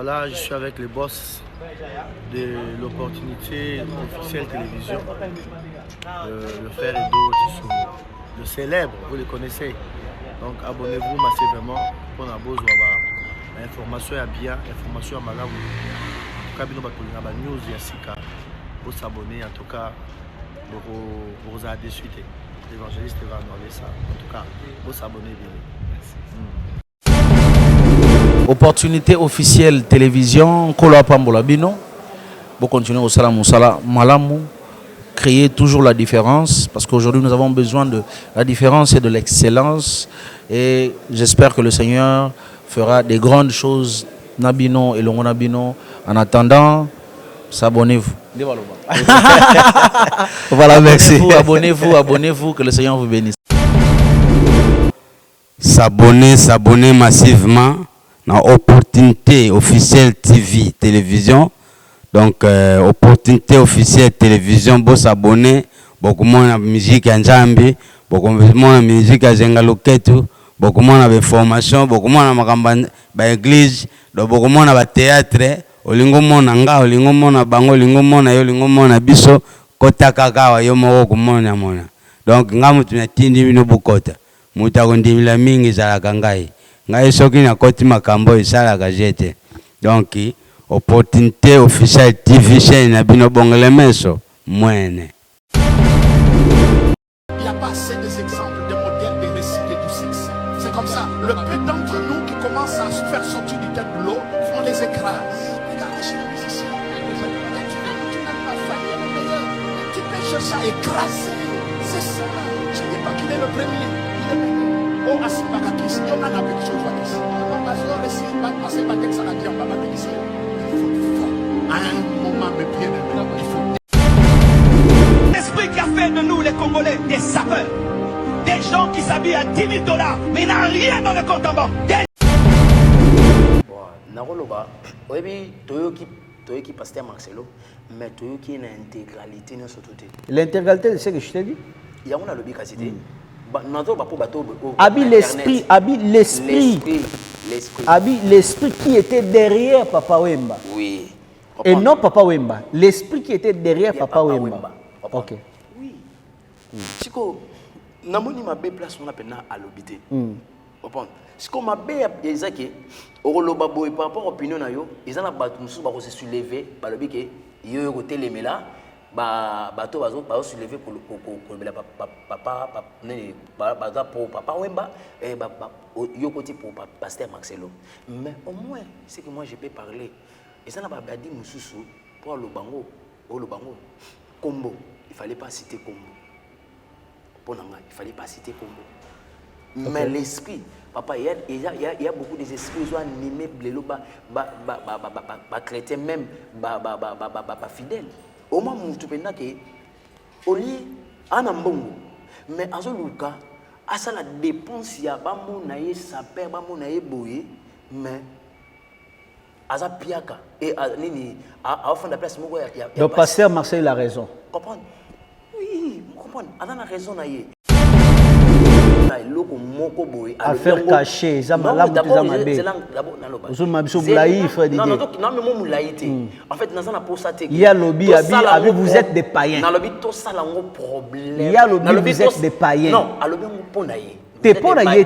voilà, je suis avec les boss de l'opportunité officielle télévision, le frère Edo Tissou, le célèbre, vous le connaissez. Donc abonnez-vous massivement pour la bourse information à bien, information à Malawi. En tout cas, vous avez news Yassika, vous s'abonner en tout cas, vous avez déçu. L'évangéliste va nous ça. En tout cas, vous s'abonner bien. Opportunité officielle télévision, Kolo Pambola Bino. Vous continuez au Salam Malamou. Créer toujours la différence, parce qu'aujourd'hui nous avons besoin de la différence et de l'excellence, et j'espère que le Seigneur fera des grandes choses Nabino et Longo Nabino. En attendant, s'abonnez-vous. Voilà, merci. Abonnez-vous, que le Seigneur vous bénisse. S'abonner massivement dans opportunité officielle TV télévision. Donc, opportunité officielle télévision, vous s'abonner, beaucoup de la musique en Jambi, beaucoup de la musique à Zengaloketu, beaucoup de information, beaucoup de l'église, beaucoup de théâtre, olingo mona olingo mona bango, olingo mona biso, kota kakawa yo moko mona mona. Donc, ngamu tunatindi bino bukota. Muta kondimila mingi zalaka ngai. Ngai soki na koti makambo isalaka jete. Donc, opportunité officielle TV chaîne na bino bongele meso mwene. Il n'y a pas assez d'exemples, de modèles, de récits, de tout sexe. C'est comme ça. Le peu d'entre nous qui commencent à se faire sortir du tête de l'eau, on les écrase. Regardez chez les musiciens. Tu n'as pas failli le meilleur. Tu peux chercher à écraser. C'est ça. Je ne dis pas qu'il est le premier. Il est le premier. Oh, Asipakakis, il y en a quelque chose à dire. Non, parce que le récit, parce que Batek Saladia, Baba Télisé. À un moment de pied de là, il faut. L'esprit qui a fait de nous les Congolais des sapeurs, des gens qui s'habillent à 10 000 $, mais n'ont rien dans le compte en banque. Naroloba, oui, Toyoki Pasteur Marcelo, mais Toyoki une intégralité dans ce tout. L'intégralité, c'est ce que je t'ai dit. Il y a une lobby quasi. L'esprit qui était derrière Papa Wemba. Oui. Et non Papa Wemba. L'esprit qui était derrière Papa Wemba. Ok. Oui. Siko, namoni ma be place on appelle na à l'obité. Comprendre. Siko ma be ezaki oroloba boy par rapport opinion na yo, ezana batu musu ba ko se soulever ba lobi ke yo ko telemela ba bato bazo se lever pour papa ne ba pour Papa Wemba et yo côté pour Pasteur Marcelo. Mais au moins c'est que moi je peux parler. Et ça n'a pas dit Moussoussou pour le bango, Combo. Il ne fallait pas citer Combo. Pour Nanga, il ne fallait pas citer Combo. Mais l'esprit, papa, il y a beaucoup d'esprits qui sont animés, chrétiens même, fidèles. Au moment où tu peux dire que, au lit, en ambongo, mais à ce cas, à ça la dépense, il y a pas mon naïe, ça perd, pas mon naïe boye, mais Aza Piaka et Nini à fond de la place. Le pasteur Marcel a raison. Comprendre? Oui, comprendre. On a raison naïe. Affaire cachée, ça m'a l'air de m'abbé. Vous m'absous blaï, frère Didier. Non, mais moi moulaïté. En fait, dans un apostaté. Il y a lobby, vous êtes des païens. Dans le lobby, tout ça, problème. Il y a lobby, vous êtes des païens. Non, à lobby, on peut naïe. T'es pas naïe,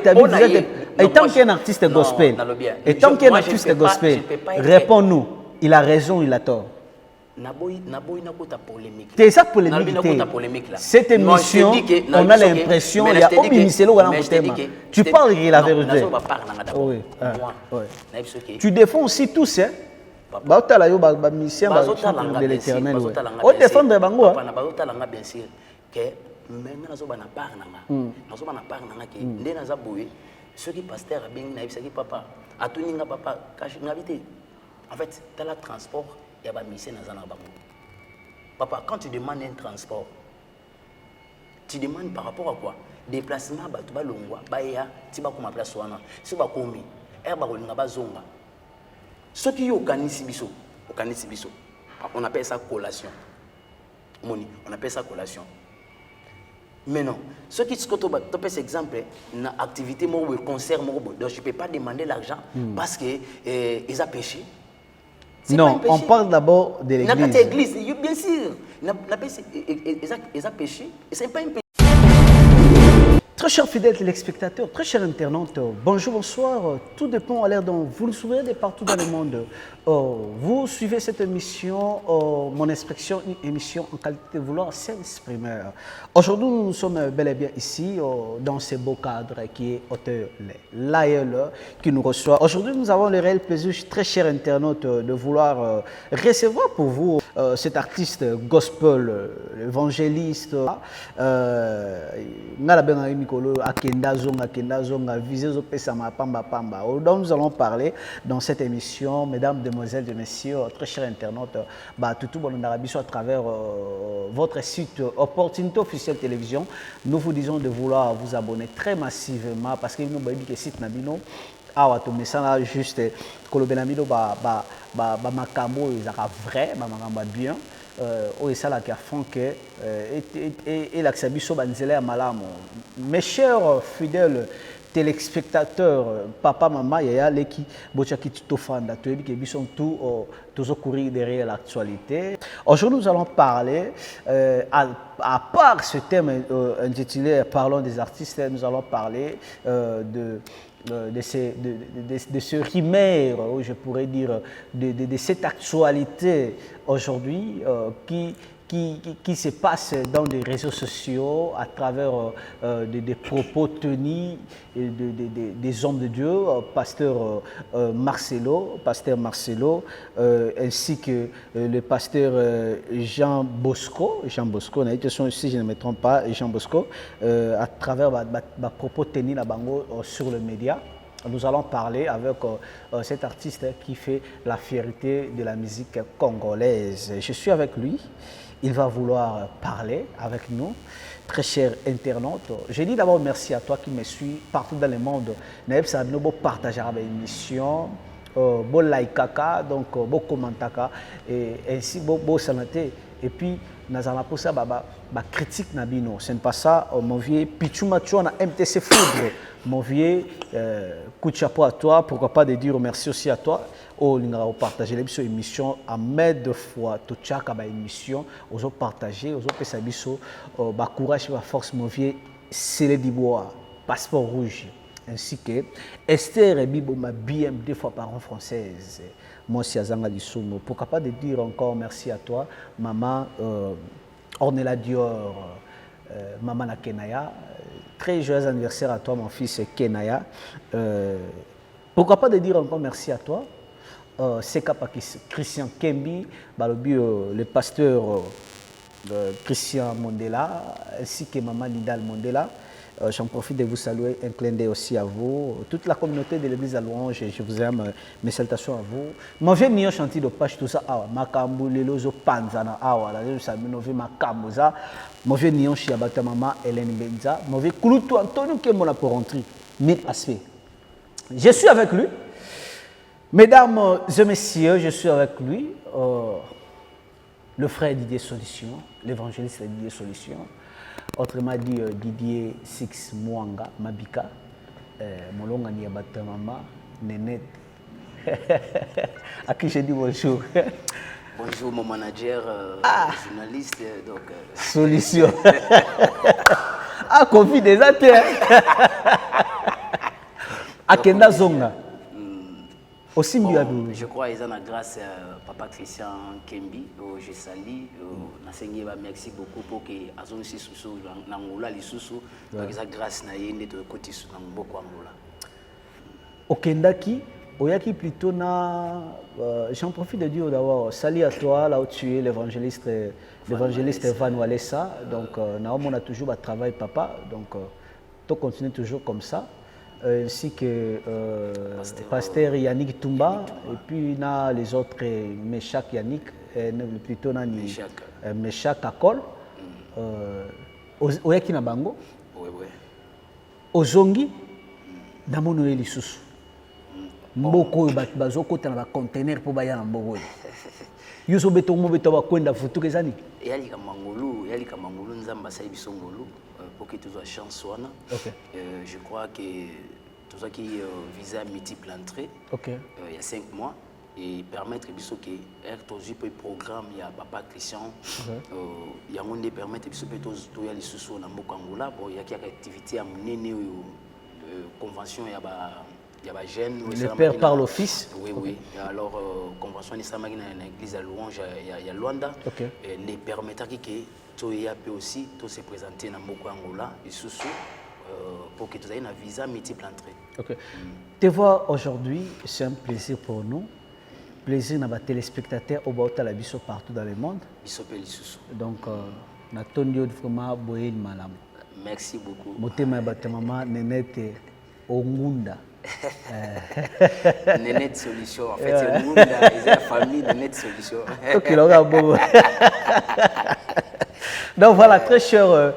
et tant qu'il y a un artiste gospel, et tant qu'il y a un artiste gospel, réponds-nous. Il a raison, il a tort. C'est ça polémique. Cette émission, on a l'impression, il y a tu parles de la vérité. Tu défends aussi tous, hein? De l'éternel. On défend de Bango. Mais nous avons part nanga ndé naza boye ceux qui pasteur a bien naïf qui papa a tout ninga papa cache ngabité en fait dans le transport il y a ba mission naza na bango papa quand tu demandes un transport tu demandes par rapport à quoi déplacement ba to ba longwa ba ya ti ba koma place wana si ba komi ba kolinga ba zonga ceux qui organisent biso on appelle ça collation moni on appelle ça collation. Mais non, ceux qui se tu par exemple, une activité, un concert, donc je ne peux pas demander l'argent parce qu'ils ont péché. Non, on parle d'abord de l'église. Bien sûr. Ils ont péché. Et ce n'est pas un péché. Très chers fidèles téléspectateurs, très chers internautes, bonjour, bonsoir. Tout dépend à l'heure dont vous nous suivez de partout dans le monde. Vous suivez cette émission, Mon Expression, une émission en qualité de vouloir s'exprimer. Aujourd'hui, nous sommes bel et bien ici, dans ce beau cadre qui est Auteur l'AEL qui nous reçoit. Aujourd'hui, nous avons le réel plaisir, très chers internautes, de vouloir recevoir pour vous cet artiste gospel, évangéliste. Dont nous allons parler dans cette émission, mesdames, demoiselles, messieurs, très chers internautes, à travers votre site Opportunité Officielle Télévision. Nous vous disons de vouloir vous abonner très massivement parce que nous avons dit que site Nabino a juste makambo vrai, bien. Et ça qui a fait que mes chers fidèles téléspectateurs, papa, maman, il y a les qui sont tous au courir derrière l'actualité. Aujourd'hui, nous allons parler, à part ce thème intitulé Parlons des artistes, nous allons parler de ce rimeur, ou je pourrais dire, de cette actualité aujourd'hui qui se passe dans les réseaux sociaux à travers des propos tenus des hommes de Dieu, pasteur Marcelo, ainsi que le pasteur Jean Bosco, si je ne me trompe pas, Jean Bosco, à travers les propos tenus sur le média. Nous allons parler avec cet artiste qui fait la fierté de la musique congolaise. Je suis avec lui. Il va vouloir parler avec nous. Très chers internautes, je dis d'abord merci à toi qui me suis partout dans le monde. Nous partager l'émission, bon like, donc bon commentaire et ainsi bon santé. Et puis nous allons pour ça critique nabino. Ce n'est pas ça, mon vieux Pichuma Chouana MTC Foudre. Mon vieux, coup de chapeau à toi. Pourquoi pas de dire merci aussi à toi. Nous allons partager l'émission à de fois. Tout chaque émission, nous allons partager, nous allons faire courage et force. Mon vieux, c'est d'Ivoire, passeport rouge. Ainsi que Esther et Bibo, ma BM 2 fois par an française. Moi aussi, Azanga Lissomo. Pourquoi pas de dire encore merci à toi, maman Ornella Dior, maman na Kenaya. Très joyeux anniversaire à toi, mon fils Kenaya. Pourquoi pas de dire encore merci à toi, c'est Christian Kembi, le pasteur Christian Mondela, ainsi que maman Lidal Mondela. J'en profite de vous saluer, un clin d'œil aussi à vous, toute la communauté de l'église à Louange, je vous aime, mes salutations à vous. Mon vieux Nio chantier de page, tout ça, Makambu, Lelozo, Panzana, mon vieux Nio Chiabata, maman, Hélène Benza, mon vieux Kouloutou, Antonio Kemona pour rentrer, 1000 aspects. Je suis avec lui, mesdames et messieurs, je suis avec lui, le frère Didier Solution, l'évangéliste Didier Solution. Autrement dit, Didier Six Mwanga, Mabika, Molonga Niabata Mama, Nénette. À qui je dis bonjour. Bonjour, mon manager, journaliste. Donc, Solution. Covid des athées. Akenda Zonga. Aussi bon, je crois qu'ils ont la grâce à papa Christian Kembi, je salue, merci beaucoup pour que Azon si sous Nangola les sous donc ils ont grâce na yende de côté sous Nangoko Angola. Okendaki, oyaki plutôt na j'en profite de dire d'abord salut à toi là où tu es l'évangéliste Van Walesa donc on a toujours un travail papa donc tu continues toujours comme ça. Ainsi que pasteur Yannick Toumba et puis na les autres Meshak Yannick plutôt nani Meshak Akol oyaki na bango ozongi na mono elisusu mboko bazokota na ba container pour baya na mboko yoso beto mo beto ba kwenda futu kezani yali kamangulu nzamba sai bisongolo pour que tu sois chance wana. Je crois que tout ça qui visa multiple entrée il y a 5 mois et permettre biso que RTOJ peut programme ya papa Christian ya ngonde permettre biso peut to ya lisusu na mboka Angola bon ya ki activité ya munene convention ya ba jeune le père parle au fils. Oui. Alors convention ni sama na église à louange ya Luanda les permettre que to ya peut aussi to se présenter na mboka Angola lisusu pour que tu aies un visa multiple entrée. Te voir aujourd'hui, c'est un plaisir pour nous. Plaisir dans les téléspectateurs au bord de la biso partout dans le monde. Donc, na tondio vraiment boyel malam. Merci beaucoup. Motema bata mama nenete ongunda. Nenete solution. En fait, ongunda c'est la famille Nenete solution. OK, là bon. Donc voilà, très cher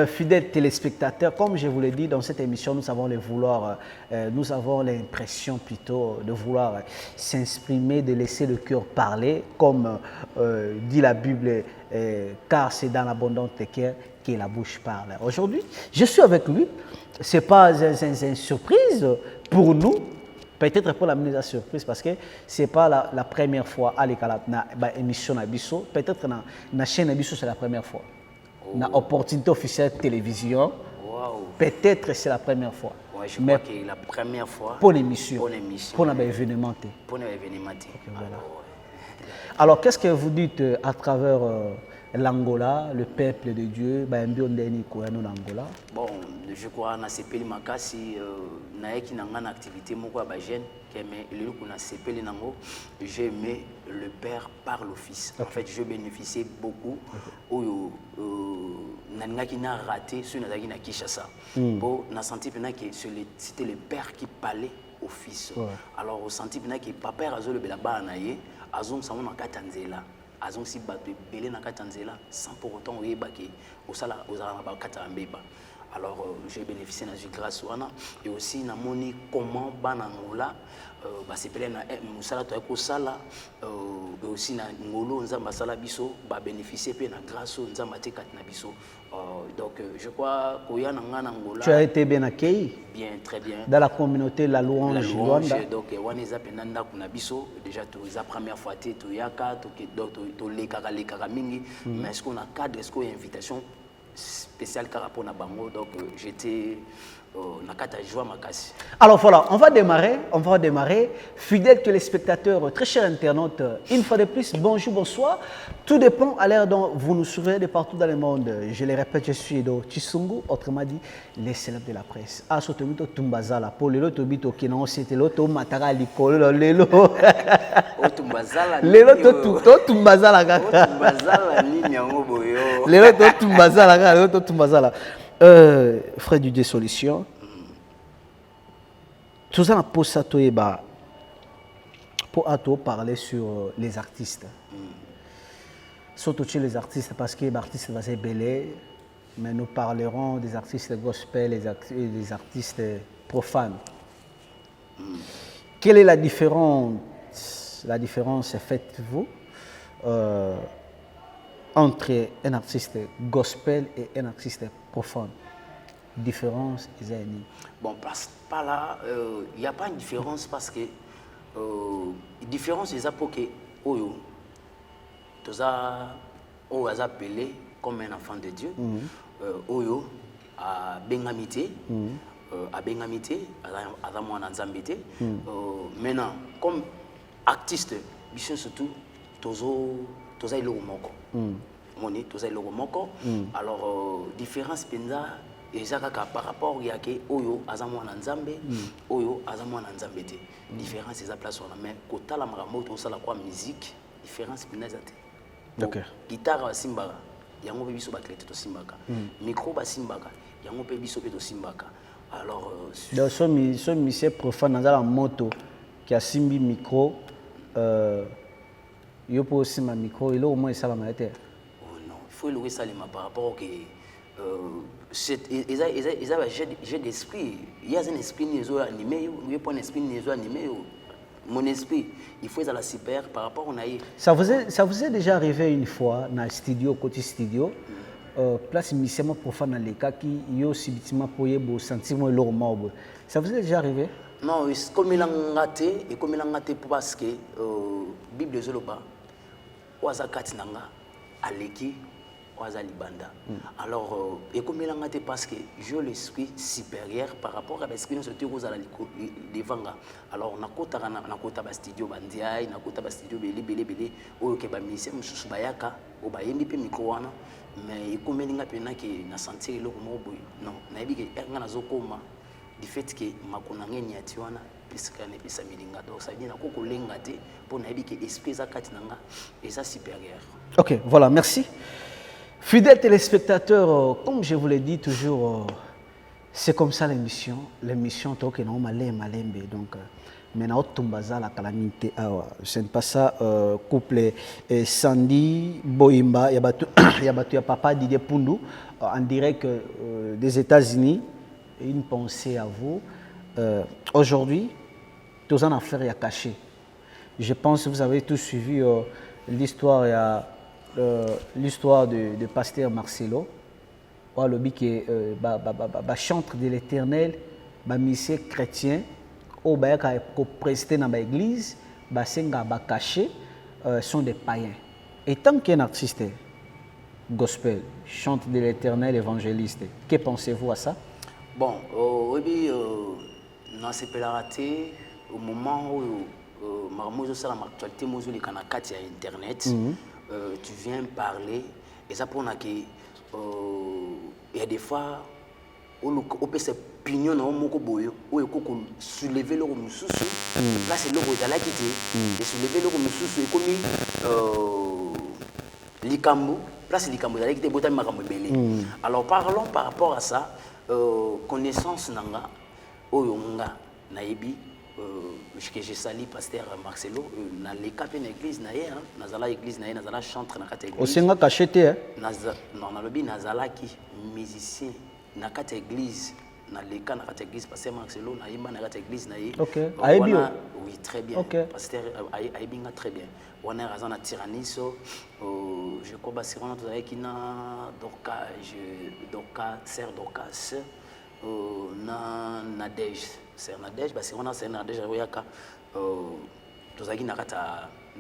fidèles téléspectateurs, comme je vous l'ai dit dans cette émission, nous avons l'impression plutôt de vouloir s'exprimer, de laisser le cœur parler, comme dit la Bible, car c'est dans l'abondance des cœurs que la bouche parle. Aujourd'hui, je suis avec lui. Ce n'est pas une surprise pour nous, peut-être pour l'amener la surprise, parce que ce n'est pas la première fois à l'émission Nabiso, peut-être dans la chaîne Nabiso, c'est la première fois. Une opportunité officielle de télévision, peut-être c'est la première fois. Ouais, je crois que c'est la première fois. Pour l'émission. Pour l'événement. Pour l'événement. Alors, qu'est-ce que vous dites à travers l'Angola, le peuple de Dieu, l'Angola? Bon, je crois que c'est CPL Makasi, une activité, j'ai aimé le Père par le Fils. En fait, je bénéficiais beaucoup. Je n'ai raté ce que j'ai Kinshasa. J'ai senti que c'était le Père qui parlait au Fils. Alors, j'ai senti que Papa a le Belaba Anaye, Azon Samon Katanzela. Azon si battu belé na Katanzela sans pour autant oyebaki au sala aux arabes Katambeba. Alors j'ai bénéficié de la grâce et aussi na moni comment banangola c'est plein na musala to ko sala et aussi na ngolo nzamba sala biso ba bénéficier pe na grâce nzamba te kat na biso. Donc je crois qu'Oya Nangola. Tu as été bien accueilli? Bien, très bien. Dans la communauté La Louange Luanda. Donc Waneza Penanda Kunabiso, déjà la première fois tu yaka, tu les karamingi, mais est-ce qu'on a cadre, est-ce qu'on a une invitation spéciale pour na bango, donc j'étais alors voilà, on va démarrer. Fidèles téléspectateurs, très chers internautes, une fois de plus, bonjour, bonsoir. Tout dépend à l'heure dont vous nous suivez de partout dans le monde. Je le répète, je suis Edo Chisungu, autrement dit, les célèbres de la presse. Ah, sotomito tumbazala, pour le tobito kinao, c'était l'auto matara likolo, lelo. Tumbazala. Lelo to tumbazala kaka. Tumbazala ni nyango boyo. Lelo to tumbazala kaka, lelo to tumbazala. Frère du Désolution, tout ça pour ça pour parler sur les artistes. Surtout chez les artistes parce que les artistes vont se belé, mais nous parlerons des artistes gospel et des artistes profanes. Quelle est la différence? La différence est faite vous entre un artiste gospel et un artiste profane. Différence, Zéni. Bon, par là, il n'y a pas une différence parce que différence, c'est pour que on va appeler comme un enfant de Dieu. Oyo a bengamité, à Nzambité. Maintenant, comme artiste, surtout, tozo le moko. Moni, toza le moko. Alors, différence penza et par rapport à que Oyo azamo na Nzambe, Oyo azamo na Nzambete. Différence c'est la place on a mais kota la maramoto ça la quoi musique, différence penza te. OK. Guitare simbaka, yango pe biso ba clé to simbaka. Micro ba simbaka, yango pe biso pe to simbaka. Alors donc so monsieur profane dans la moto qui a simbi micro yo po simba micro il au moins ça la maître. Oh non, il faut louer ça par rapport au que j'ai d'esprit. Il y a un esprit nézo animé, il y a pas un esprit nézo animé. Mon esprit, il faut être à la super par rapport au naïe. Ça vous est déjà arrivé une fois dans le studio, côté studio, place initialement profane dans les cas qui y a aussi bâtiment pour y sentiment lourd. Ça vous est déjà arrivé? Non, comme il a raté, et comme il a raté parce que Bible Zoloba, Oaza Katinanga, Aleki, Oaza Libanda. Alors, et comme il a raté parce que j'ai l'esprit supérieur par rapport à l'esprit de Rosa Devanga. Alors, on a kota studio Bandiaï, on a kota studio Belé, ou que Bamisé, Moussoubayaka, ou Bayemi Mikoana, mais comme il a pena qui n'a senti le mot, non, n'a dit que Erganazokoma. Du fait que makonange nyatiwana pisika ne pisa milinga donc ça veut dire ko kolenga te pour na que esprit za katinanga et ça supérieur. OK, voilà, merci. Fidèles téléspectateurs, comme je vous l'ai dit toujours, c'est comme ça l'émission toke na malembe donc maintenant tumbaza la calamité c'est pas ça couple Sandy Boimba ya papa Didier Pundu en direct des États-Unis. Une pensée à vous. Aujourd'hui, tous en affaires y a caché. Je pense que vous avez tous suivi l'histoire de pasteur Marcelo. Le but qui est chantre de l'Éternel, monsieur chrétien, au qui presté dans l'église, caché, sont des païens. Et tant qu'un artiste gospel, chante de l'Éternel, évangéliste, que pensez-vous à ça? Bon, oui, dans ces pélaratés, au moment où Marmozo ça l'actualité, Mozo les canacats à internet, tu viens parler et ça pour que il y a des fois où on peut se pignon dans moko boyo où il faut soulever le mususu là c'est le roi la quitter et soulever le mususu et comme likambo là c'est likambo la quitter botam makambo belé. Alors parlons par rapport à ça. Connaissance nanga oyonga naibi que j'ai sali pasteur Marcelo na l'école de l'église na hier nazala église na nazala chantre na catégorie osenga cacheté non na lobi nazala ki musicien na catégorie na l'école na catégorie pasteur Marcelo na yimba na catégorie na yi OK aibi oui très bien pasteur aibinga très bien on est raison na tyranniso je crois que c'est on a qui na Dorcas sœur Dorcas na Nadège sœur Nadège parce qu'on a sœur Nadège oyaka tous qui na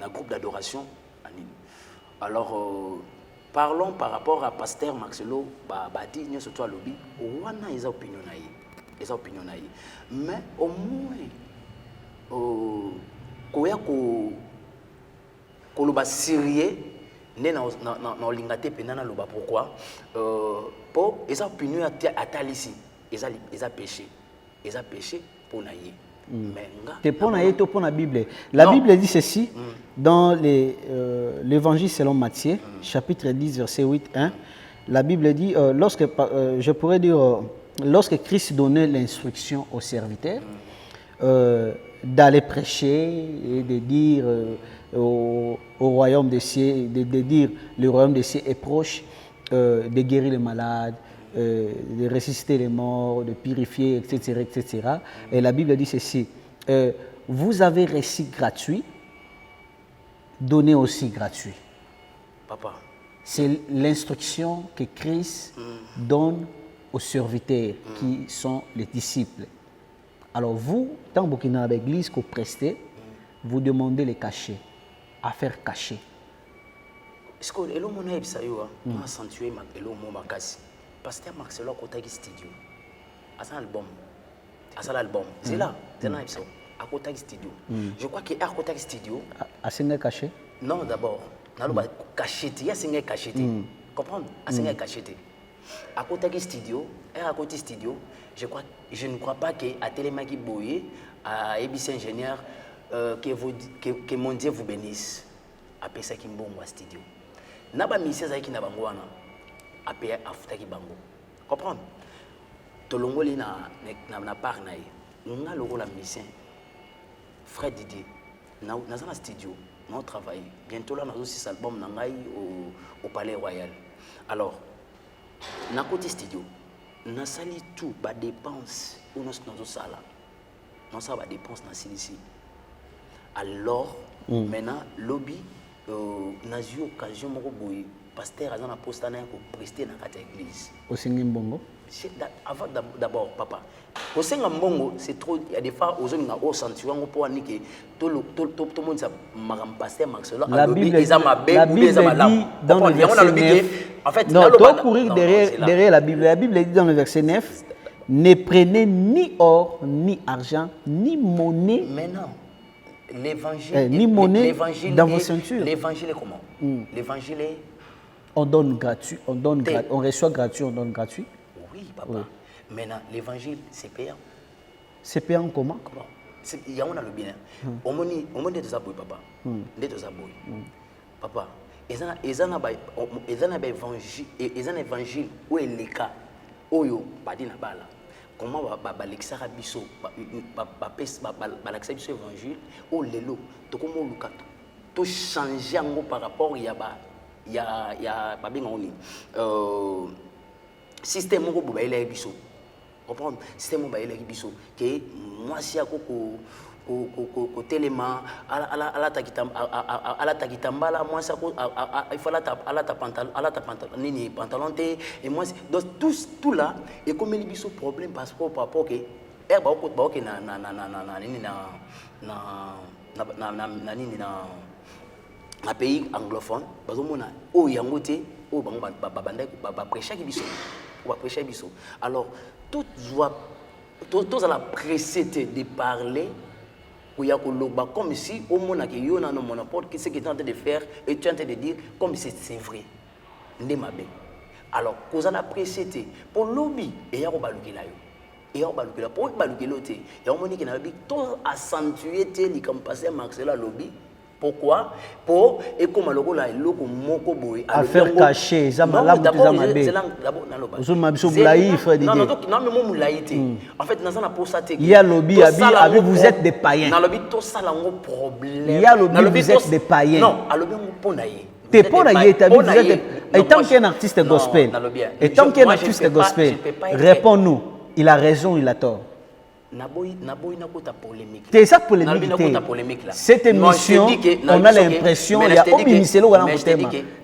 groupe d'adoration alors parlons par rapport à pasteur Marcelo bati nyo surtout à lobby wana ils opinion naïe mais au moins koya ko loba sérieux né na lingate penana loba pourquoi pour les opinions à talisi ils péché pour naïe mais te pour naïe to pour la Bible la Bible dit ceci dans l'évangile selon Matthieu chapitre 10 verset 8-1 la Bible dit lorsque je pourrais dire lorsque Christ donnait l'instruction aux serviteurs d'aller prêcher et de dire au royaume des cieux, de dire le royaume des cieux est proche, de guérir les malades, de ressusciter les morts, de purifier, etc., etc. Et la Bible dit ceci, vous avez reçu gratuit, donnez aussi gratuit. Papa. C'est l'instruction que Christ donne aux serviteurs qui sont les disciples. Alors vous, tant que vous êtes dans l'église, que vous prestez, vous demandez les cachets, à faire cacher. Est-ce que le monde est salué, on a senti le mot makasi. Pasteur Marcelo a côté studio, à son album, c'est là, c'est là à côté studio. Je crois que à côté studio. À ce caché? Non, d'abord, on a cacheté, il y a un cacheté. Comprendre? À ce cacheté. À côté studio, je ne crois pas qu'à Télémaki Boye, à ABC Ingénieur, que mon Dieu vous bénisse. Après ça, qui est bon studio. Naba mission qui n'a pas ngwana. Après afutaki bango. Comprendre? Tolongoli na part naï. On a le rôle la mission. Frère Didier, dans un studio, on travaille. Bientôt là, nous avons 6 albums au Palais Royal. Alors, dans côté studio, nous avons tout, les dépenses, nous avons ça là. Nous avons des dépenses dans ici. Alors, maintenant, lobby, nazi occasion moko boye pasteur aza na posta na ko prester na kati église osengi mbongo avant d'abord papa kosenga mbongo c'est trop il y a des fois aux hommes au sentiment pour anike tout le monde ça maram pasteur Marcelo la Bible dit dans le verset 9 en fait non toi courir derrière la Bible dit dans le verset 9 ne prenez ni or ni argent ni monnaie maintenant l'évangile ni monnaie dans vos ceintures. L'évangile est comment l'évangile est on donne gratuit, on reçoit gratuit, on donne gratuit. Oui, papa. Oui. Maintenant, l'évangile, c'est payant. C'est payant comment? Il y a le bien. On m'a dit papa. Papa, ils ont un évangile où est le cas. Oyo, badina bala. Comment va l'exara biso, l'exara biso évangile, oh lelo, to comment luka, to changer en par rapport il y a pas bien on système mo bo ba ile biso. Comprendre système mo ba ile biso que moi si akoko ko telema ala takitambala moi ça il faut ala ta pantalon nini pantalon te et moi donc tout là et comme il biso problème parce que par rapport que ba ko na nini na nini na pays anglophone bazomona o yango te o bango ba prêcher biso ou ba prêcher biso alors tout à la précédé de parler comme si au monde qui y a un monopole qui ce que tu es en train de faire et tu es en train de dire comme si c'est vrai ndemabe alors cause à la précédé pour lobby et ya ko balukela yo et ya ko balukela pour balukelo te ya moni ki na lobby tout accentuer te li comme passer Marcelo lobby. Pourquoi? Pour et comme le rôle loko moko boy affaire cachée ça malamu ça mabé zo mabiso moulaï frère Didier non mais moi moulaï té en fait dans ça na posaté il y a lobby avec vous êtes des païens dans lobby tout ça lango problème il y a lobby vous êtes des païens non à lobby on ponaye t'es ponaye vous êtes et tant qu'un artiste gospel et tant qu'un artiste gospel réponds-nous il a raison il a tort. C'est ça polémique. Cette émission, on a l'impression il y a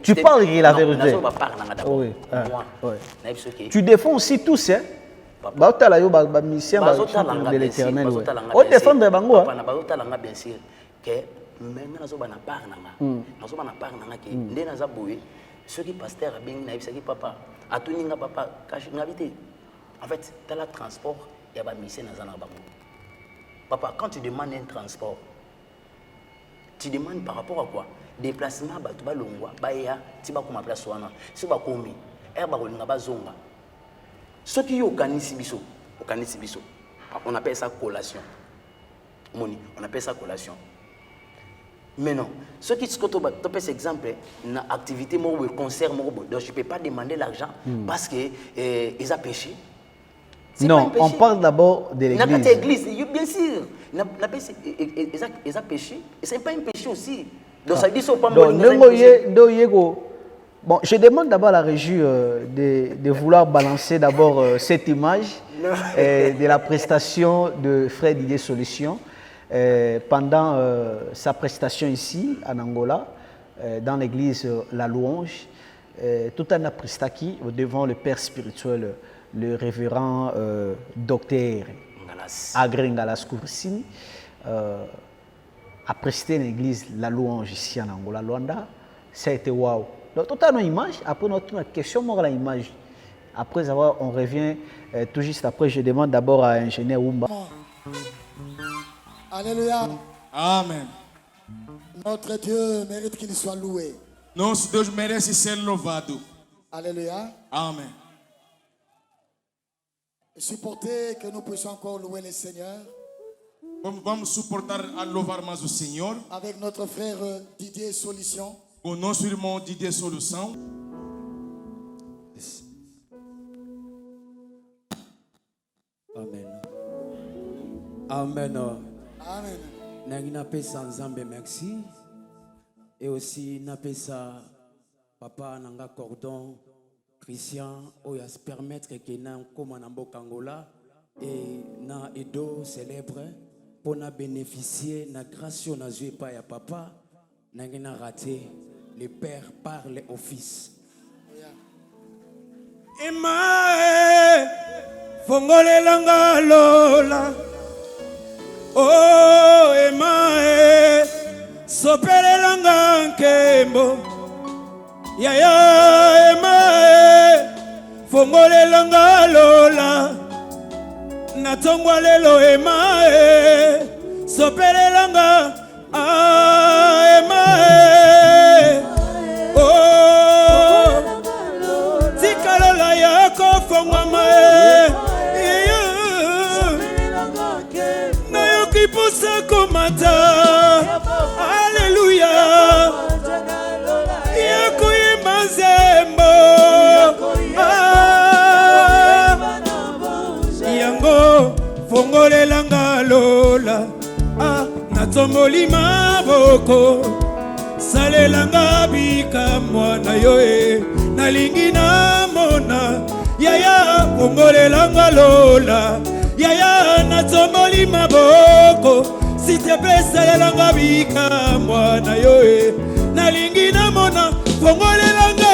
tu parles de la vérité. Oui. Tu défends aussi tous, hein? De l'éternel. On défend de Bango. Bien sûr que même na part nanga ke ndé na za boye ceux qui pasteur bien na ceux qui papa atuninga papa cache ngabité en fait dans le transport il y a pas mission dans un bango. Papa, quand tu demandes un transport, tu demandes par rapport à quoi? Déplacement, tu vas longwa, baya, tu vas comme place wana, tu vas comme herba rolinga bazonga. Ce qui organisent biso, on appelle ça collation. Moni, on appelle ça collation. Mais non, ce qui se tu peux exemple, une activité moi ou concert moi, donc je peux pas demander l'argent parce que ils ont péché. Non, on parle d'abord de l'église. Bien sûr. Ils ont péché. Et ce n'est pas un péché aussi. Donc ça dit ça pas bon. Bon, je demande d'abord à la régie de vouloir balancer d'abord cette image de la prestation de Frère Didier Solution pendant sa prestation ici en Angola, dans l'église La Louange, tout en prestaki devant le père spirituel. Le révérend docteur Agré Ngalas Koursini a presté l'église La Louange ici en Angola, Luanda. Ça a été waouh. Donc, tout à une image. Après notre question, on la image. Après avoir, on revient tout juste après. Je demande d'abord à ingénieur Wumba. Alléluia. Amen. Notre Dieu mérite qu'il soit loué. Nosso Deus merece ser louvado. Alléluia. Amen. Supporter que nous puissions encore louer le Seigneur. Vamos suportar a louvar mais o Senhor. Avec notre frère Didier Solution. Com nosso irmão Didier Solução. Amen. Amen. Amen. Nangina pesa nzambe merci. Et aussi na pesa papa nanga cordon. Christian, oya se permettre que na comme na mboka Angola et na edo célèbre pour na bénéficier na grâce na Dieu pa ya papa Nangina raté, le père parle au fils. Emae, fongole langa lola. Oh, emae, sopele langa nkembo. Yaya, emae, fongole langa lola. Natongwa lelo emae, sopele langa. Ah, emae, oh, tikalola yako fongwa mae, na yokipusa komata, Alléluia, yako yemazembo, yango fongole langa lola, natomboli maboko salelanga bika mwana yo nalingi na mona yaya fongolelanga lola yaya natomboli maboko s'il te plaît salelanga bika mwana yo nalingi na mona fongolelanga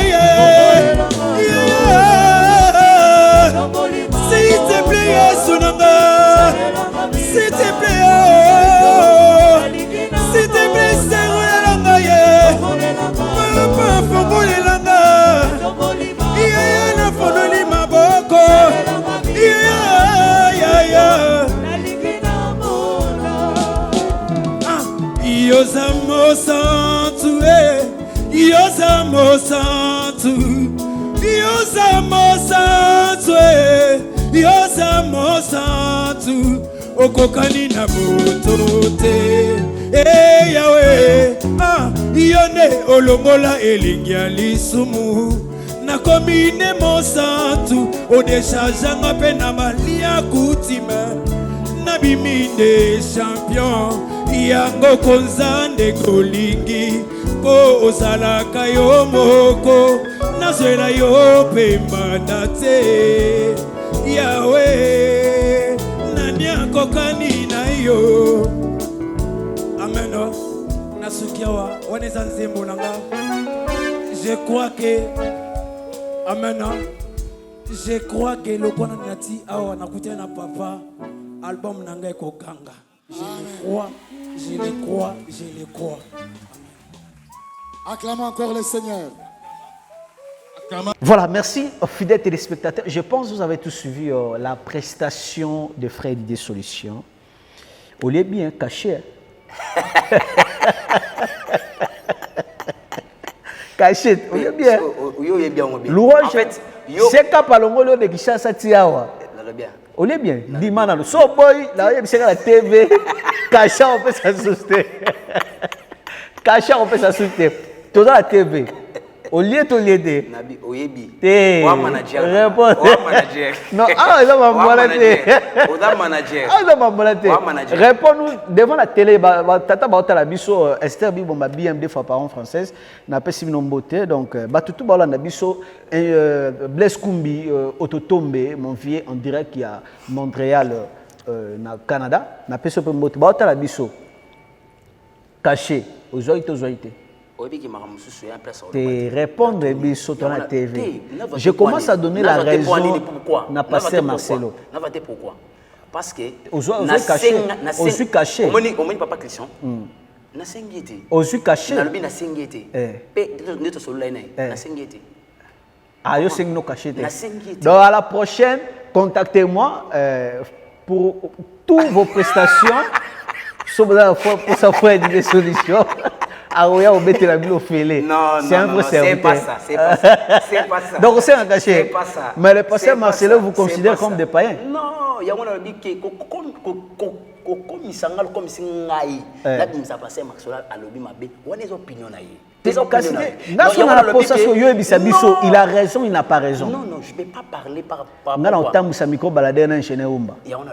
s'il te plaît Yesu nanga s'il te plaît s'il te plaît serolelanga papa fongolelanga na fondoli maboko Yozamo santu Yozamo santu Yozamo santu Yozamo santu okokani na botote Yahweh yone olongola elingi ya lisumu nakomine mosantu odeshajanga pe na malia kutima nabiminde champion yango konzande kolingi po ozalaka yo moko nazwela yo pembanda te Yahweh nani akokani na yo amen nasukiawa waneza nzembo nanga je crois que amen je crois que le kona nati awa nakutia na papa album nanga ekokanga je le crois je le crois je le crois acclamons encore le Seigneur. Voilà, merci aux fidèles téléspectateurs. Je pense que vous avez tous suivi la prestation de Frère Didier Solution. On l'est bien caché. Caché, on l'est bien. Louange, c'est qu'à Palongolo de Kishasa Tiawa. On l'est bien. Dimana, le so boy, là, il y a la TV. Caché, on peut s'assuster. Caché, on peut s'assuster. Tout dans la TV. Au lieu de Nabi Oyebi. Wa manager. Non, ah, là, ma manager. Réponds-nous devant la télé. Tata Baota la biso Esther Bi bomba BMD fois par an française. N'a pas si beauté donc batutu baola na biso Blaise Kumbi Ototombe mon vieux en direct qui a Montréal na Canada. N'a pas si beauté baota la biso caché aux oités. Te répondre biso dans la TV. Je commence à donner la raison na pasteur Marcelo. Pourquoi? Parce que aux caché. On papa Christian. Na sengete. Aux caché. Na lobi na sengete. Pe de to solo na sengete. Ah yo seng no caché. Donc à la prochaine, contactez-moi pour toutes vos prestations. Pour sa fois des solutions. Ah oui, on met la bio fêlée. Non, c'est un vrai serviteur. C'est pas ça. Donc c'est un caché. C'est pas ça. Mais le pasteur Marcelo vous considère comme des païens. Non, il y a un dit que comme il s'engage comme si ngai. Là, il s'est passé Marcelo à l'obi mabé. On a des opinions naïe. Il a raison, il n'a pas raison. Non, je ne vais pas parler par rapport à ça. Il y a un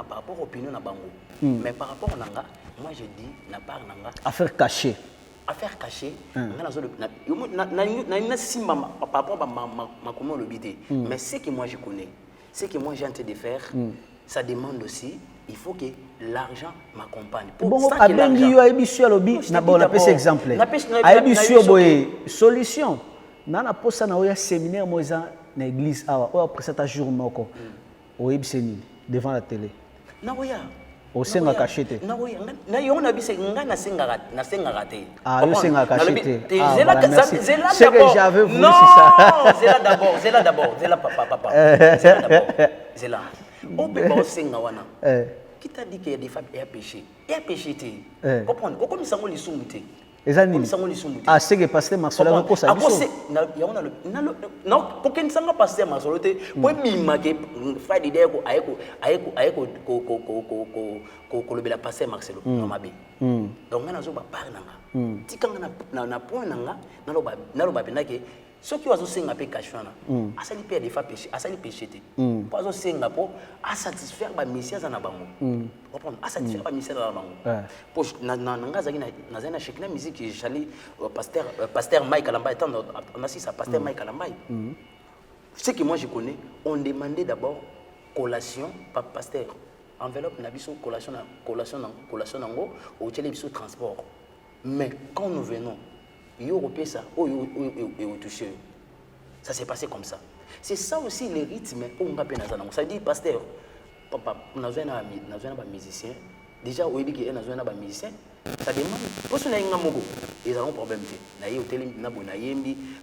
par rapport opinion mais par rapport à moi je dis n'a pas affaire cachée. Affaire cachée. Par rapport à ma mais ce que moi je connais, ce que moi j'ai en train de faire, ça demande aussi il faut que l'argent m'accompagne. Bon, abengi yo ayebisu alobi na bon na pese exemple. Ayebisu boye solution. Na na posa na oya séminaire moza na église awa. O après ça jour moko. O yebiseni devant la télé. Na oya. O senga cachete. Na oya. Na yo na bise nga na senga raté. Ah, yo senga cachete. C'est que j'avais voulu c'est ça. C'est là d'abord. C'est là. On peut pas senga wana. Qui t'a dit qu'il y a des femmes et à péché? Et à péché, tu comprends? Comme ça, on les soumouté. Ah, c'est que pasteur Marcelo a ça. Non, quand ça n'a pasteur Marcelo, pour m'imaginer, frère d'idée, le pasteur Marcelo, non ma bé. Donc, on a un parler nanga. Si quand on a point nanga, n'a le babinake. Ceux qui ont aussi un peu caché, à ça les des fois péché, à ça les péché. Pas aussi un peu à satisfaire ma mission dans la banque. Comprendre à satisfaire ma mission dans la banque. Pour nanga zaki na zena chekina musique qui j'allais pasteur Mike Alamba étant on assiste à pasteur Mike Alamba. Ce que moi je connais, on demandait d'abord collation par pasteur. Enveloppe nabiso collation nango au télévision transport. Mais quand nous venons ça, ça s'est passé comme ça. C'est ça aussi le rythme pour nous rappeler. Ça dit, pasteur, papa, nous avons un musicien. Déjà, au début, nous avons un musicien. Ça demande, parce que nous avons un mogo, ils ont un problème.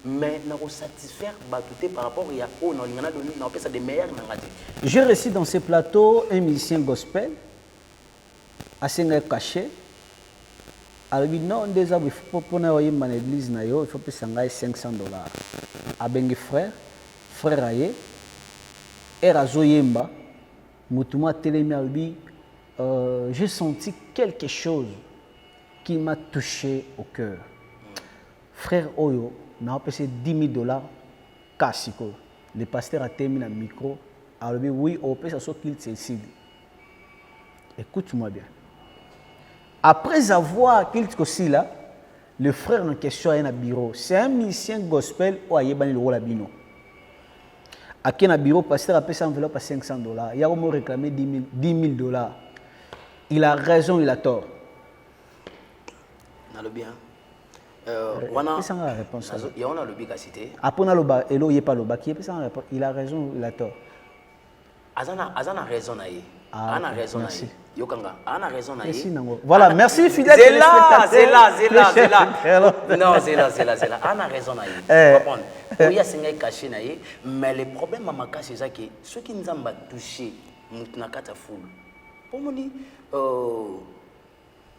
Mais nous avons satisfaire par rapport à des meilleurs. J'ai reçu dans ce plateau un musicien gospel, assez caché. Alors, non, déjà, il faut pour l'église, il faut payer $500. Abengi frère aye, Erazo Yemba, Moutouma Télémi, j'ai senti quelque chose qui m'a touché au cœur. Frère Oyo, n'a payé $10,000 Kassiko. Le pasteur a terminé le micro. Alors, oui, on peut s'asseoir qu'il s'est. Écoute-moi bien. Après avoir quelque chose là, le frère en question est dans le bureau. C'est un musicien gospel ou ayebani le rôle bino. À qui dans le bureau, pasteur a payé sa enveloppe à $500. Il a réclamé $10,000. Il a raison, il a tort. On a le bien. Réponse. Il y a le bien à citer. Après on a le bas, et là il n'y a pas le bas. Il a raison, il a tort. Azana raison naïe. Ana raison naïe. Yokanga, ana raison naïe. Voilà, merci fidèle. C'est là. Non, c'est là. Ana raison naïe. Comprendre. Il y a ces caché naïe, mais le problème à ma cache c'est que ceux qui nous ont touché, nous na kata foule. Pour moi ni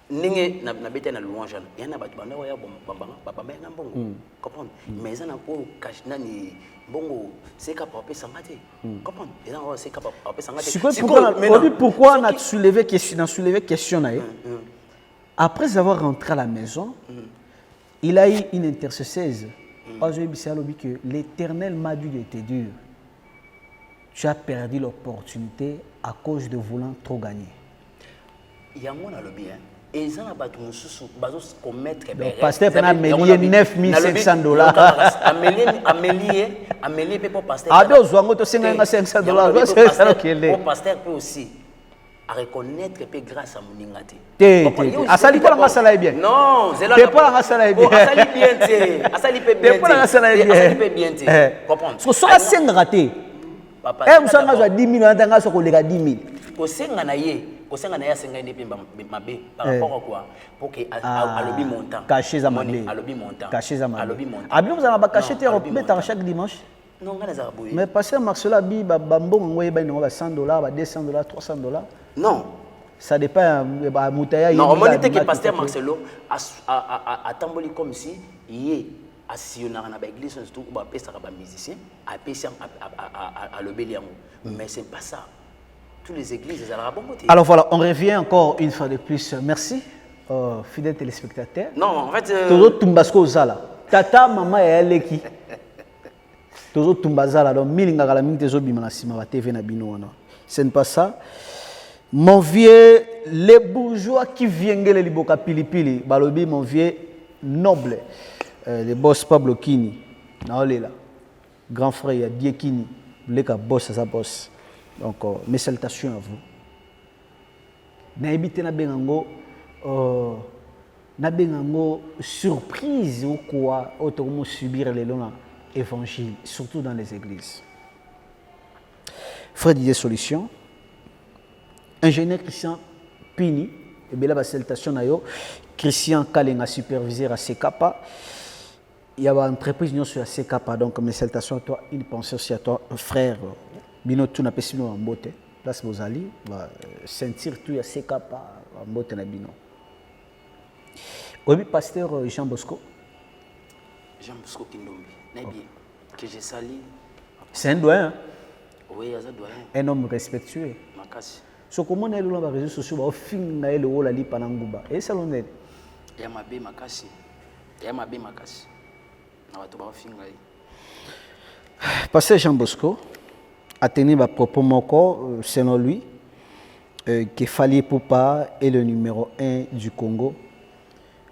ninge na bete na louange ya na batu banda ya bambanga papa menga mbongo comprendre mais ça na ko cache nani mbongo c'est capable sangate comprendre et là c'est capable sangate pourquoi on a soulevé question là après avoir rentré à la maison il a eu une intercesseuse que l'Éternel m'a dit de te dire tu as perdu l'opportunité à cause de vouloir trop gagner. Il y a mon le bien. Et ils ont commettre le pasteur a amélié $9,500. Amélié peut pasteur. Ah donc vous avez $500. Le pasteur peut aussi reconnaître que grâce à mon ingate. Asali pas la sala bien. Non, c'est là. C'est pas la sala bien. Asali bien. Asali peut bien. C'est pas la sala bien. Asali peut bien. Comprendre. So ça c'est raté. Papa. Vous savez 10 000 ndanga so ko lega 10 000. Ko senga na ye. Kosenga na ya senga ndi pemba mabe par rapport à quoi pour que à lobby montant cacher za mabe à lobby montant cacher za mabe abi vous allez pas cacher terre mettre chaque dimanche non ngana za boye mais pasteur Marcelo abi ba mbongo ngoye ba ngo ba $100 ba $200 $300 non ça dépend ba mutaya non on dit que pasteur Marcelo a tamboli comme si yé assionnaire na ba église surtout ba pesa ba musicien a pesa à lobby liango mais c'est pas ça. Les églises, alors voilà, on revient encore une fois de plus. Merci, fidèles téléspectateurs. Non, en fait. Toujours Tumbasco Zala. Tata, maman et Aleki. Toujours Tumbazala. Donc, Milinga la minute des obis manasima TV na bino. Ce n'est pas ça. Mon vieux, les bourgeois qui viennent les liboka pilipili. Balobi, mon vieux noble. Le boss Pablo Kini. Naolela. Grand frère, Dieu Kini. Le boss à sa boss. Donc, mes salutations à vous. nayebi na bengango na bengango surprise ou quoi autrement subir les longs évangile surtout dans les églises. Frère Didier Solution, ingénieur Christian Pini, et bien là la salutation na yo Christian Kalenga superviseur à CKPA. Il y a une entreprise sur la CKPA, donc mes salutations à toi, une pensée aussi à toi, frère Bino tout n'a pas si en beauté. Place vos alliés, va sentir tout à CKPA en beauté na Bino. Oui, pasteur Jean Bosco. Jean Bosco Kindombi, Nabi, que j'ai sali. C'est un doyen. Oui, il y a un doyen. Un homme respectueux. Makasi. So comment on est dans les réseaux sociaux, on filme na le wala li pananguba. Et ça l'on est. Il y a ma bé makasi. Il y a ma bé makasi. Na watu ba finga. Pasteur Jean Bosco a tenu ma propos moko selon lui que Fally Ipupa est le numéro 1 du Congo.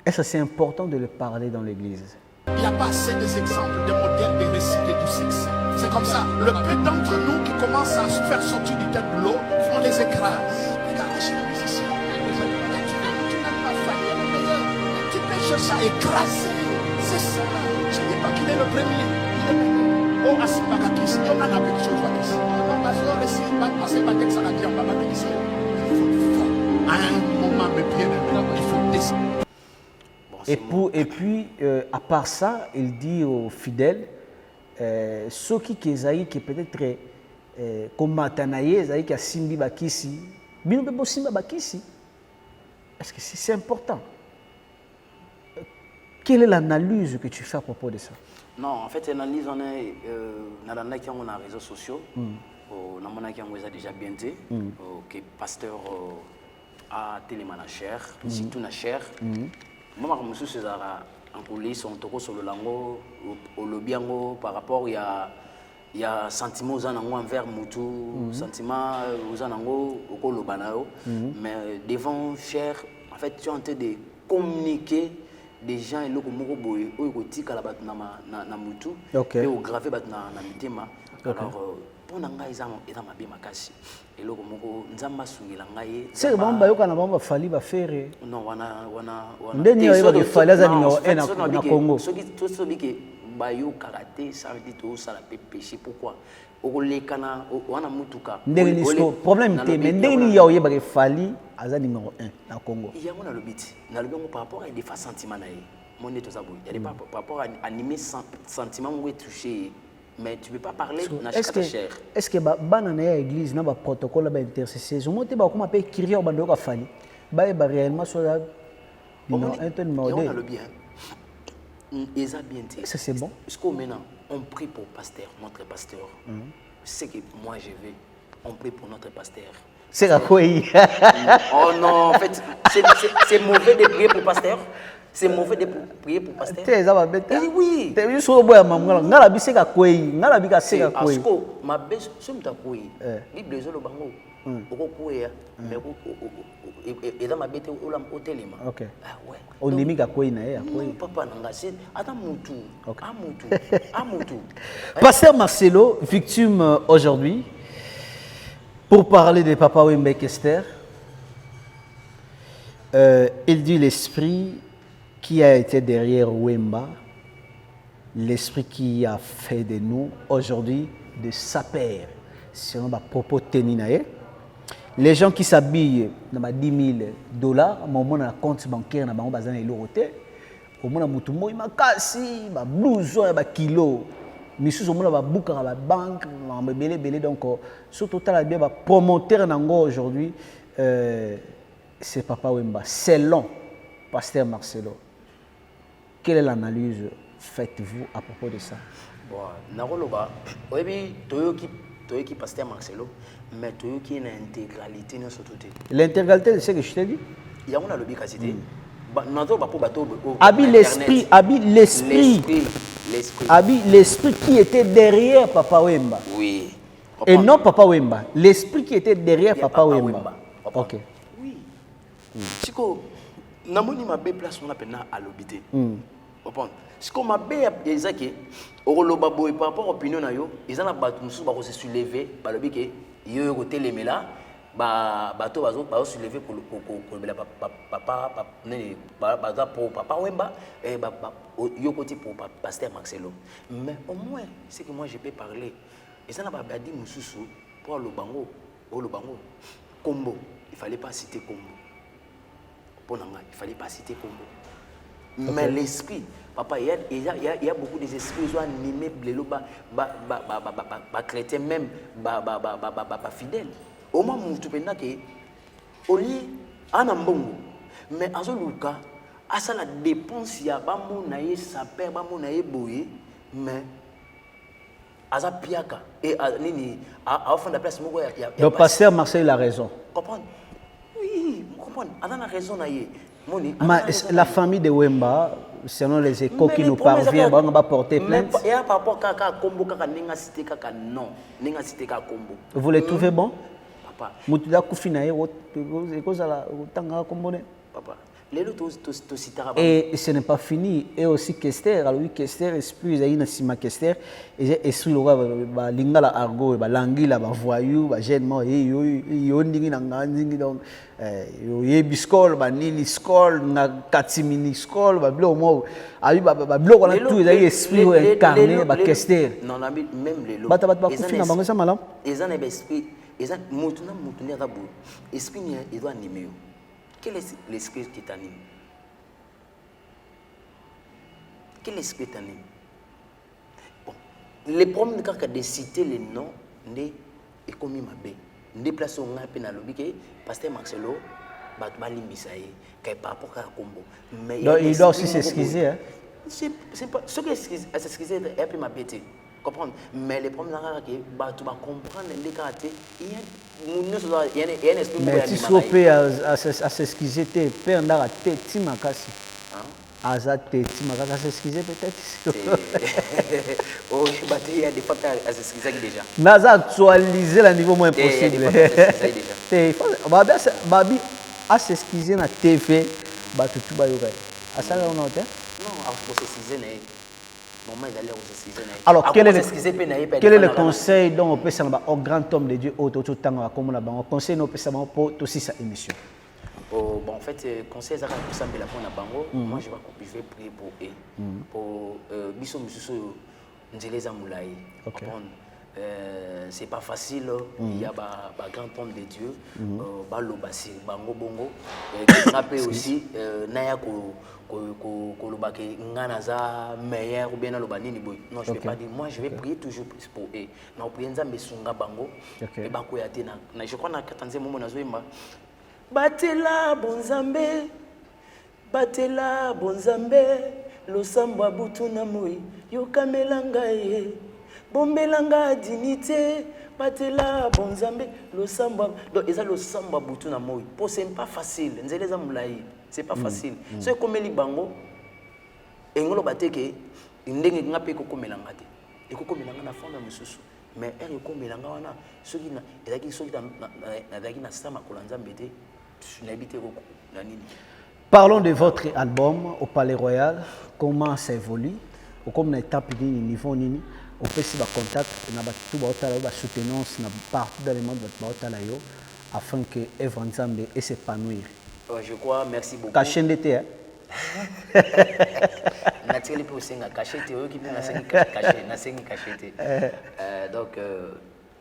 Et ça c'est important de le parler dans l'église. Il n'y a pas assez d'exemples, de modèles, de récits de tout sexe. C'est comme ça. Le peu d'entre nous qui commencent à se faire sortir du tête de l'eau, on les écrase. Regarde chez les musiciens. Tu n'as pas fallu le meilleur. Tu peux chercher à écraser. C'est ça. Je ne dis pas qu'il est le premier. Il est le oh, Asipakakis. Il y en a avec chose à dire. Non, parce que le récit, c'est pas que ça a dit en bas de l'issue. Il faut, à un moment, me bien, il faut descendre. Et puis, à part ça, il dit aux fidèles, ceux qui peut-être comme Matanaye, qui a Simbi Bakisi, mais nous pouvons Simba Bakisi. Est-ce que c'est important? Quelle est l'analyse que tu fais à propos de ça? Non, en fait, l'analyse, on est dans les réseaux sociaux. On a déjà bien dit que pasteur a télémanacher, surtout na cher. Moi, je suis en coulisses, on tourne sur le lango, au lobby par rapport, il y a sentiment aux anangos envers Moutou, sentiment aux anangos au Kolobanao. Mais devant cher, en fait, tu es en train de communiquer des gens et le Komoko Boy, au Kotika la bat na Moutou, et au gravé bat na Mitema. Alors, pour n'anga ils ont ma bien makasi. Et le Komoko nzamba sungila ngai. C'est le moment où on a fallu faire. Non, wana. Ndeni yo ba fallu za numéro 1 na Congo. Ceux qui que bayo karaté ça veut dire tout ça la péché pourquoi? Au lekana wana mutuka. Ndeni nisko problème té mais ndeni yo ye ba fallu za numéro 1 na Congo. Il y a mon alobiti. Na lobi par rapport à des fa sentiments na ye. Mon neto ça boy. Il y a des par rapport à animer sentiments où est touché. Mais tu ne peux pas parler de cher. Est-ce que dans l'église, dans le protocole d'intercession, on a appelé Kyria Bandoka Fali. Il y a réellement sur la. On a le bien. Ils ont bien dit. Ça c'est bon. Parce que maintenant, on prie pour pasteur, notre pasteur. C'est que moi je vais. On prie pour notre pasteur. C'est la quoi? Oh non, en fait, c'est mauvais de prier pour pasteur. C'est mauvais de prier pour pasteur. Oui. Tu es juste au bout de ma main. Ngala bi seka koi, ngala bi ka seka koi. Asko ma bes sumta koi. Bible zo lo bango. Oko koya, mais et dans ma bête au lam hotelima. OK. Ah ouais. On demi ka koi na ya koi. Papa nanga c'est adamutu. Amutu. Pasteur Marcelo, victime aujourd'hui pour parler de Papa Wemba Kester. Il dit l'esprit qui a été derrière Wemba, l'esprit qui a fait de nous aujourd'hui des sapeurs, selon ma propos teninae. Les gens qui s'habillent dans 10 000 $, moment na compte bancaire na bango bazana elorote, au moins mutu moi makasi, ba blouson ba kilo, misusu mona ba buka ba banque, ba belé donc surtout total bien ba promoteur nango aujourd'hui c'est Papa Wemba selon pasteur Marcelo. Quelle est l'analyse faites-vous à propos de ça? Bon, Naroloba, oui, Toyoki pasteur Marcelo, mais Toyoki une intégralité dans ce tout. L'intégralité de ce que je t'ai dit? Il y a une lobicacité. L'esprit qui était derrière Papa Wemba. Oui. Et non Papa Wemba. L'esprit qui était derrière Papa Wemba. Ok. Oui. Chico, namoni ma be place on appelle na alobité. Si comme ma be ezaki oroloba boy par rapport opinion na yo, ils en a battu musu ba ko se soulever ba lobi ke yo ko telemela bato bazo soulever pour papa Wemba et yokoti pour pasteur Marcelo. Mais au moins c'est que moi je peux parler. Et ça n'a pas dit mususu pour le bango Combo, il fallait pas citer Combo. Pour Nanga, il fallait pas citer Combo. Mais l'esprit, papa, il y a beaucoup d'esprits qui sont animés, chrétiens même, fidèles. Au moment où tu penses que, au lieu, en ambongo, mais à ce cas, à ça la dépense, il y a pas mon naïe, ça perd, pas mon naïe boye, mais à ça piaka et à nini, à fond de la place, le pasteur Marcel a raison. Comprendre? Oui, comprendre. On a raison naïe. La famille de Wemba, selon les échos qui nous parviennent, on va porter plainte. Il y a par rapport à Combo, non, vous les trouvez bon? Papa. Papa. Et ce n'est pas fini. Et aussi Kester, alors oui, Kester, esprit, il y a une Kester, et sous le lingala argo, l'anguille, voyou, gênement, et yonding donc, biscol, nini scol, na katimini scol, blo, aïe, blo, on a tout, il y a esprit incarné, Kester. Non, même les lots. Ils ont un esprit, ils ont un esprit, il doit animer. Quel est l'esprit qui t'anime? Quel esprit t'anime? Bon, les problèmes de citer les noms, n'est commis ma baie. Nous déplaçons un peu dans le lobby, pasteur Marcelo, Batbali Misaï, qui est par rapport à Combo. Mais il doit aussi s'excuser. C'est pas ce qui est s'excuser, est un peu ma bête. Comprendre? Mais les problèmes là, tu vas comprendre les caractères. Il y a un esprit. Mais tu soupes à s'excuser, tu pères à tête, makasi. Azate, tu m'as s'excuser peut-être. Oh, il y a des facteurs à s'excuser déjà. Naza actualiser le niveau moins possible. Babi à s'excuser na TV, bah tout va y à ça on a non, pour s'excuser alors, quel est le conseil dont on peut savoir au grand homme de Dieu, au temps comme on a un conseil nous peut savoir pour aussi sa émission? Bon, en fait, conseil ça pour ça la bango. Moi je vais prier pour eux. Pour biso mususu nzeleza mulai. C'est pas facile, il y a un grand homme de Dieu, balobasi bango bongo, qui aussi naya kolobaki nganaza meilleur ou bien lobanini boy. Non, je vais pas dire. Moi, je vais prier toujours pour eux. Na prier nzambe sunga bango et bako ya tena. Na je crois na 14e moment na zoima. Batela bonzambe, losamba butu na moi, yokamelanga ye. Bombelanga dignité, batela bonzambe, le samba. Donc, ils ont le samba boutou na moi. Pour c'est pas facile. C'est pas facile. C'est comme les bango. Et on a dit que ndenge ngape ko melanga te. Et ko melanga na fond na mususu. Mais elle ko melanga wana ceux qui na ezaki ceux qui na daki na sama kolanzambe te. N'habite ko na nini. Parlons de votre album au Palais Royal. Comment ça évolue? Ou comme na étape ni niveau nini? On peut se contact na tout ba soutenance na partout dans le monde ba afin que Œuvre Nzambe et s'épanouir. Je crois, merci beaucoup. Caché d'été hein. Nathalie pour singa caché théorie qui na singa caché na singa caché. Donc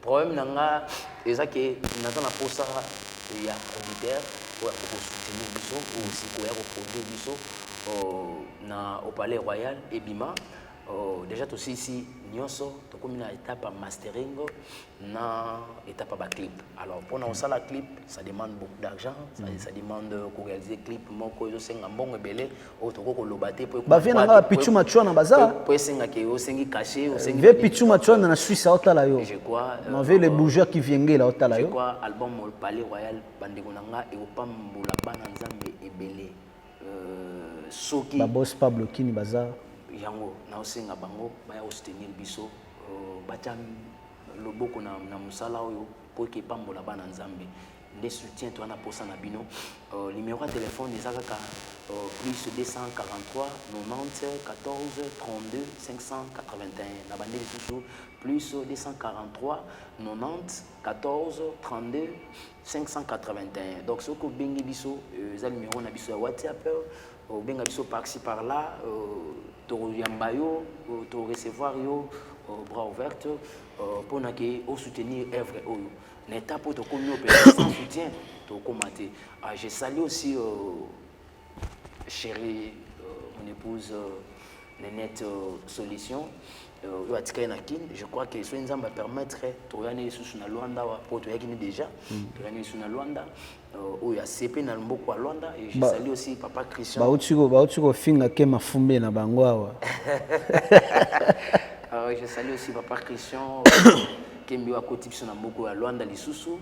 problème nanga eza que naza na posa ya auditeur pour soutenir biso ou aussi pour produire biso na au Palais Royal et Bima. Déjà aussi ici nyonso to comme une étape à mastering na étape à clip. Alors pour nous ça la clip ça demande beaucoup d'argent, ça demande qu'on réaliser clip moko yo senga mbongo belé o to ko lobaté pour ba vient na pichu machwa na bazar pour senga ke o sengi caché o sengi ve pichu machwa na Suisse ota la yo. Je crois on veut les bourgeois qui viennent là ota la yo. Je crois album au Palais Royal bandeko nanga e opambula bana nzambe ebelé soki ba boss Pablo Kini bazar yango na osenga bango baya soutenir biso batia loboko na musala oyo pour que pambola bana nzambe des soutiens toi na posa na bino numéro de téléphone des akaka plus 243 90 14 32 581 na bande lisusu plus 243 90 14 32 581 donc ce que bengi biso za numéro na biso ya WhatsApp benga biso par-ci par-là to yamba yo to recevoir yo bras ouverts pour na ke au soutenir œuvre oyo na étape to ko mio sans soutien to ko maté je salue aussi chérie mon épouse Nénette Solution je crois que ce nzamba permettrait to yana sous na Luanda wa poto yakini déjà to yana sous na Luanda oyo CP na mboko wa Luanda et je salue aussi papa Christian ba utiko finga ke mafumbe na bango awa je salue aussi papa Christian Kembi wa koti biso na mboko ya Luanda lisusu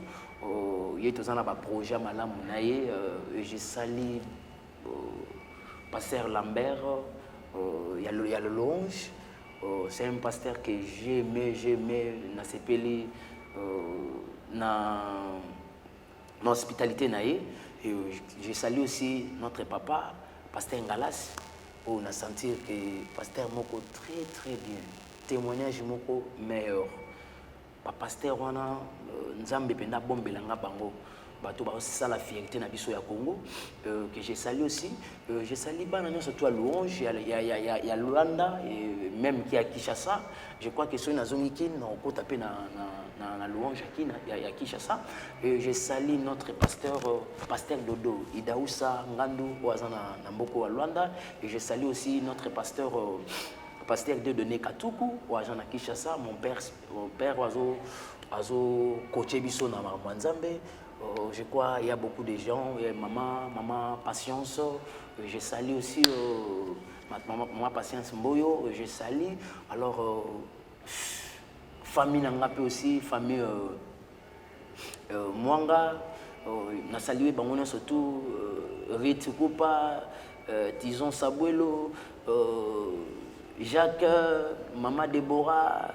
ye tozana ba projet malamu na ye je salue pasteur Lambert il y a le Longe c'est un pasteur que j'aimais na sepeli na hospitalité na ye et je salue aussi notre papa pasteur Ngalas on a senti que pasteur moko très bien témoignage moko meilleur pasteur wana nzambe penda bombelanga bango bato ba ça la fierté na biso ya Congo que je salue aussi je salue bana surtout à Louange il y a Luanda et même qui à Kinshasa je crois que sur na zone qui na ko taper na Louange qui ya Kinshasa et je salue notre pasteur Dodo Idaousa Ngandu wazana na mboko wa Luanda et je salue aussi notre pasteur Dieudonné Katuku wazana Kinshasa mon père oiseau coaché biso na Mwanzambe. Je crois qu'il y a beaucoup de gens, maman Patience, je salue aussi maman Patience Mboyo, je salue. Alors, famille Nangape aussi, famille Mwanga, je salue Bangouna surtout, Rit Koupa, Tison Sabuelo, Jacques, maman Déborah,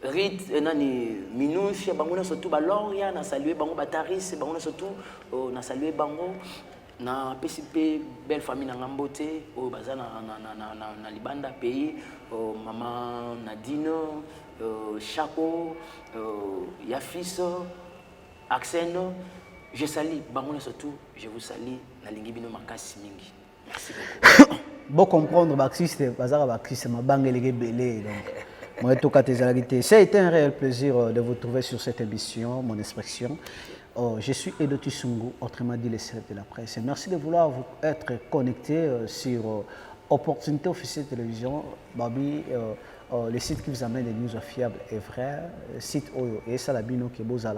Rit nani Minouche bango na surtout ba Loria na saluer bango Bataris bango na surtout na saluer bango na PCP belle famille na Ngambote o baza na Libanda pays maman Nadine Chaco Yafis Axeno je salue bango na surtout je vous salue na lingi bino makasi mingi merci beaucoup bon comprendre baxiste bazara baxiste mabangeli belé donc ça a été un réel plaisir de vous trouver sur cette émission, mon expression. Je suis Edo Tusungu, autrement dit les célèbres de la presse. Merci de vouloir être connecté sur Opportunité Officielle Télévision. Babi, le site qui vous amène des news fiables et vrais, site Oyo. Et ça, la bino qui vous a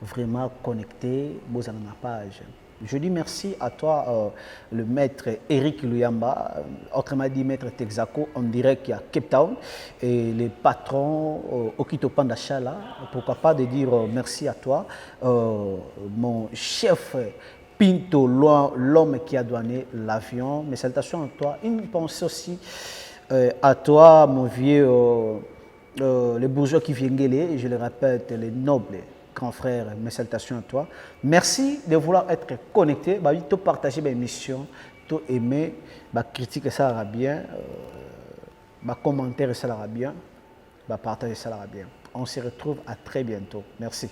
vraiment connecté, vous avez ma page. Je dis merci à toi, le maître Eric Luyamba, autrement dit maître Texaco, en direct à Cape Town, et les patrons Okito Pandachala. Pourquoi pas de dire merci à toi, mon chef Pinto, l'homme qui a douané l'avion. Mes salutations à toi. Une pensée aussi à toi, mon vieux, les bourgeois qui viennent gueuler, je le répète, les nobles. Grand frère, mes salutations à toi. Merci de vouloir être connecté, de partager mes émissions, de aimer, de critiquer ça ira bien, de commenter ça ira bien, de partager ça ira bien. On se retrouve à très bientôt. Merci.